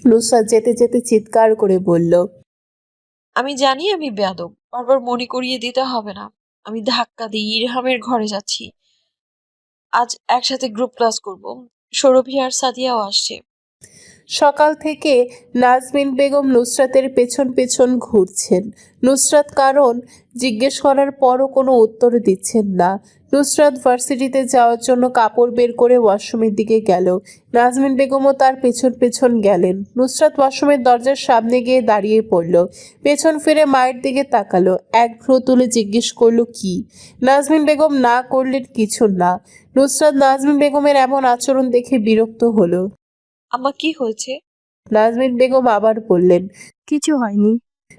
নুসরাত যেতে যেতে চিৎকার করে বলল, আমি জানি আমি বেয়াদব, বারবার মনে করিয়ে দিতে হবে না। আমি ধাক্কা দিয়ে ইরহামের ঘরে যাচ্ছি। আজ একসাথে গ্রুপ ক্লাস করব। সৌরভী আর সাদিয়াও আসছে। সকাল থেকে নাজমিন বেগম নুসরাতের পেছন পেছন ঘুরছেন। নুসরাত কারণ জিজ্ঞেস করার পরও কোনো উত্তর দিচ্ছেন না। নুসরাত ভার্সিটিতে যাওয়ার জন্য কাপড় বের করে ওয়াশরুমের দিকে গেল। নাজমিন বেগমও তার পেছন পেছন গেলেন। নুসরাত ওয়াশরুমের দরজার সামনে গিয়ে দাঁড়িয়ে পড়ল। পেছন ফিরে মায়ের দিকে তাকালো, এক ভ্রু তুলে জিজ্ঞেস করলো কি। নাজমিন বেগম না করলেন কিছু না। নুসরাত নাজমিন বেগমের এমন আচরণ দেখে বিরক্ত হলো। আম্মা, কি হয়েছে? নাজমিন বেগম আবার বললেন। কিছু হয়নি।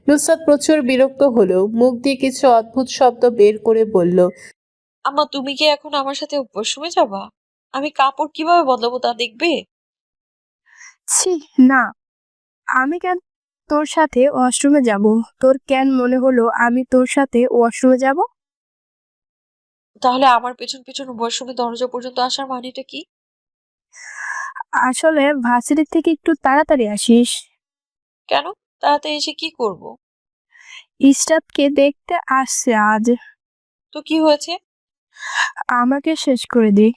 নুসরাত প্রচুর বিরক্ত হলো, মুখ দিয়ে কিছু অদ্ভুত শব্দ বের করে বলল, আম্মা, তুমি কি এখন আমার সাথে ওয়াশরুমে যাবা? আমি কাপড় কিভাবে বদলাবো তা দেখবে? ছি, না। আমি কেন তোর সাথে ওয়াশরুমে যাব? তোর কেন মনে হলো আমি তোর সাথে ওয়াশরুমে যাব? তাহলে আমার পেছন পেছন ওয়াশরুমে দরজা পর্যন্ত আসার মানেটা কি? আসলে ভার্সিটি থেকে একটু তাড়াতাড়ি আসিস। কেন? তাড়াতাড়ি এসে কি করব? ইস্টাতকে দেখতে আসছে আজ। তো কি হয়েছে? আমাকে শেষ করে দে।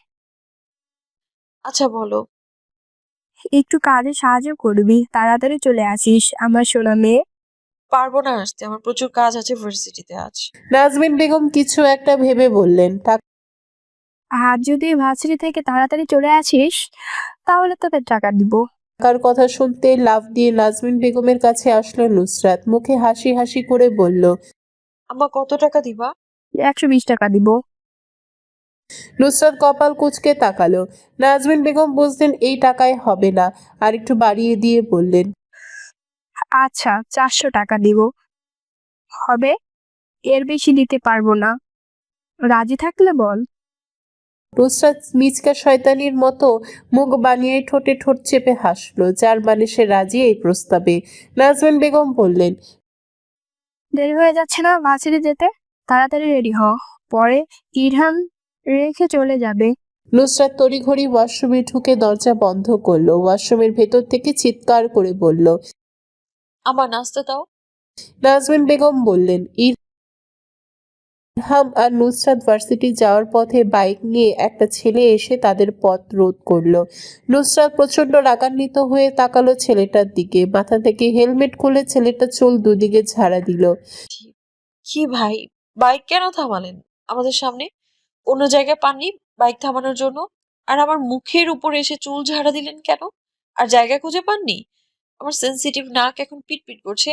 আচ্ছা, বলো। একটু কাজে সাহায্য করবি, তাড়াতাড়ি চলে আসিস আমার সোনা মেয়ে। পারবো না আসতে, আমার প্রচুর কাজ আছে ভার্সিটিতে আজ। নাজমিন বেগম কিছু একটা ভেবে বললেন, আর যদি ভার্সিটি থেকে তাড়াতাড়ি চলে আসিস তাহলে তোকে টাকা দিব। টাকার কথা শুনতে লাফ দিয়ে নাজমিন বেগমের কাছে আসলো নুসরাত, মুখে হাসি হাসি করে বলল, আম্মা, কত টাকা দিবা? 120 টাকা দিব। নুসরাত কপাল কুঁচকে তাকালো। নাজমিন বেগম বুঝলেন এই টাকায় হবে না, আর একটু বাড়িয়ে দিয়ে বললেন, আচ্ছা, 400 টাকা দিব। হবে? এর বেশি দিতে পারবো না। রাজি থাকলে বল। নুসরাত মিচকা শয়তানির মতো মুখ বানিয়ে ঠোঁটে ঠোঁট চেপে হাসলো, যার মানে সে রাজি এই প্রস্তাবে। নাজমিন বেগম বললেন, দেরি হয়ে যাচ্ছে না ভার্সিটি যেতে? তাড়াতাড়ি রেডি হ, পরে ইরহান রেখে চলে যাবে। নুসরাত তড়িঘড়ি ওয়াশরুমে ঢুকে দরজা বন্ধ করলো। ওয়াশরুমের ভেতর থেকে চিৎকার করে বলল, আমার নাস্তা দাও। নাজমিন বেগম বললেন। ইরহাম আর নুসরাত ভার্সিটি যাওয়ার পথে বাইক নিয়ে একটা ছেলে এসে তাদের পথ রোধ করলো। নুসরাত প্রচন্ড রাগান্বিত হয়ে তাকালো ছেলেটার দিকে। মাথা থেকে হেলমেট খুলে ছেলেটা চুল দুদিকে ঝাড়া দিল। কি ভাই, বাইক কেন থামালেন আমাদের সামনে? অন্য জায়গায় পাননি বাইক থামানোর জন্য? আর আমার মুখের উপর এসে চুল ঝাড়া দিলেন কেন? আর জায়গা খুঁজে পাননি? আমার সেনসিটিভ নাক এখন পিটপিট করছে।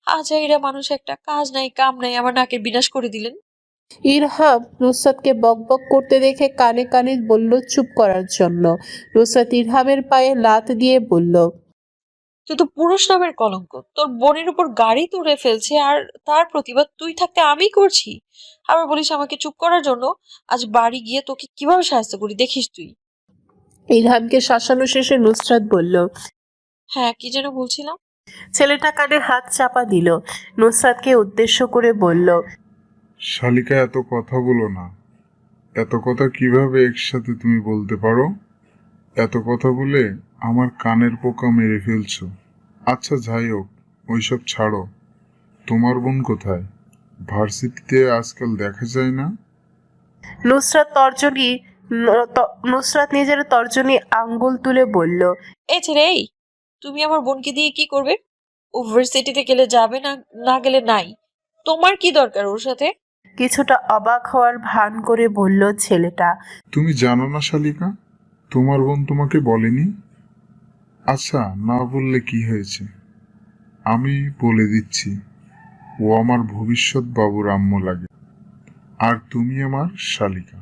আজাইরা মানুষ একটা, কাজ নাই কাম নাই, আমার নাকের বিনাশ করে দিলেন। ইরহাম নুসরাতকে বকবক করতে দেখে কানে কানে বলল চুপ করার জন্য। নুসরাত ইরহামের পায়ে লাথ দিয়ে বলল, তুই তো পুরুষ নামের কলঙ্ক। তোর বোনের উপর গাড়ি তুলে ফেলছে আর তার প্রতিবাদ তুই থাকতে আমি করছি। আবার বলিস আমাকে চুপ করার জন্য। আজ বাড়ি গিয়ে তোকে কিভাবে সাহায্য করি দেখিস তুই। ইরহামকে শাসানো শেষে নুসরাত বলল, হ্যাঁ, কি যেন বলছিলাম? ছেলেটা কানে হাত চাপা দিল। নুসরাতকে উদ্দেশ্য করে বলল, শালিকা, এত কথা বলো না। এত কথা কিভাবে একসাথে তুমি বলতে পারো? এত কথা বলে আমার কানের পোকা মেরে ফেলছো। আচ্ছা, যাই হোক, ওইসব ছাড়ো। তোমার বোন কোথায়? ভার্সিটিতে আজকাল দেখা যায় না। নুসরাত নিজের তর্জনী আঙ্গুল তুলে বলল, এই ছেলে, এই তুমি আমার বোনকে দিয়ে কি করবে? ও ভার্সিটিতে গেলে যাবে, না না গেলে নাই। তোমার কি দরকার ওর সাথে? কিছুটা অবাক হওয়ার ভান করে বলল ছেলেটা। তুমি জানো না শালিকা, তোমার বোন তোমাকে বলেনি? আচ্ছা, না বললে কি হয়েছে, আমি বলে দিচ্ছি। ও আমার ভবিষ্যৎ বাবুর আম্মু লাগে, আর তুমি আমার শালিকা।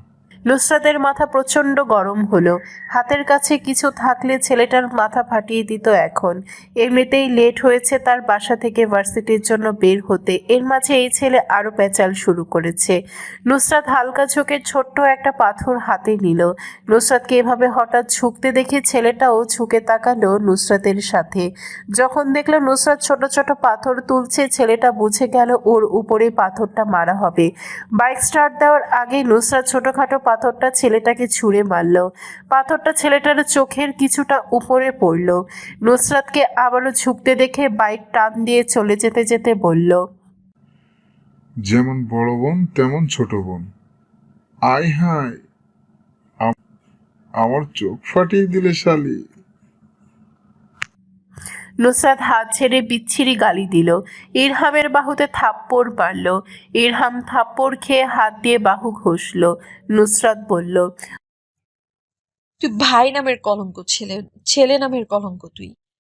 নুসরাতের মাথা প্রচন্ড গরম হলো। হাতের কাছে কিছু থাকলে ছেলেটার মাথা ফাটিয়ে দিত এখন। এমনিতেই লেট হয়েছে তার বাসা থেকে ভার্সিটির জন্য বের হতে, এর মাঝে এই ছেলে আরো পেঁচাল শুরু করেছে। নুসরাত হালকা ঝোঁকে ছোট্ট একটা পাথর হাতে নিল। নুসরাতকে এভাবে হঠাৎ ঝুঁকতে দেখে ছেলেটাও ঝুঁকে তাকালো নুসরাতের সাথে। যখন দেখলো নুসরাত ছোট ছোট পাথর তুলছে, ছেলেটা বুঝে গেল ওর উপরে পাথরটা মারা হবে। বাইক স্টার্ট দেওয়ার আগে নুসরাত ছোটখাটো পাথরটা ছেলেটাকে ছুঁড়ে মারল। পাথরটা ছেলেটার চোখের কিছুটা উপরে পড়ল। নুসরাতকে আবারও ঝুঁকতে দেখে বাইক টান দিয়ে চলে যেতে যেতে বলল, যেমন বড় বোন তেমন ছোট বোন। আয় হায়, আমার চোখ ফাটিয়ে দিলে শালি। নুসরাত হাত ছেড়ে বিচ্ছিরি গালি দিল। ইরহামের বাহুতে থাপ্পড় মারল। ইরহাম থাপ্পড় খেয়ে হাত দিয়ে বাহু ঘষল। নুসরাত বলল, তুই ভাই নামের কলঙ্ক, ছেলে ছেলে নামের কলঙ্ক তুই।